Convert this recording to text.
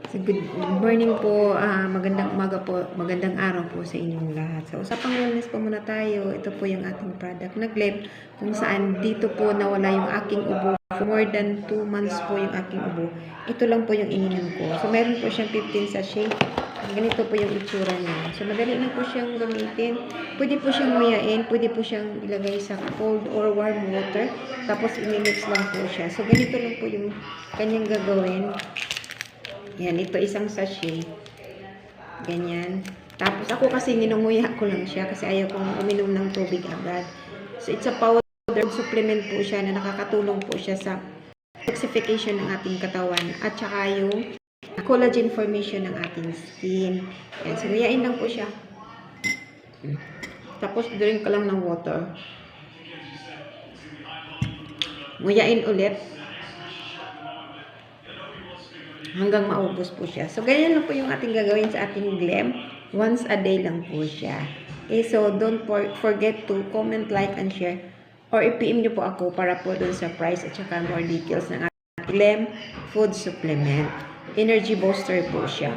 So good morning po, magandang umaga po, magandang araw po sa inyong lahat. Sa usapang wellness po muna tayo. Ito po yung ating product na Gleb, kung saan dito po nawala yung aking ubo. For more than 2 months po yung aking ubo. Ito lang po yung ininom ko. So meron po siyang 15 sachet. Ganito po yung itsura niya. So madali lang po siyang gamitin. Pwede po siyang nguyain, pwede po siyang ilagay sa cold or warm water. Tapos imimix lang po siya. So ganito lang po yung kanyang gagawin. Yan, ito isang sachet. Ganyan. Tapos ako kasi ninunguya ko lang siya kasi ayaw kong uminom ng tubig agad. So it's a powder supplement po siya na nakakatulong po siya sa detoxification ng ating katawan at saka yung collagen formation ng ating skin. Yan, so nguyain lang po siya. Tapos drink ka lang ng water. Nguyain ulit. Hanggang maubos po siya. So, ganyan lang po yung ating gagawin sa ating Gleb. Once a day lang po siya. Okay, so don't forget to comment, like, and share. Or i-PM nyo po ako para po dun sa price at saka more details ng ating Gleb food supplement. Energy booster po siya.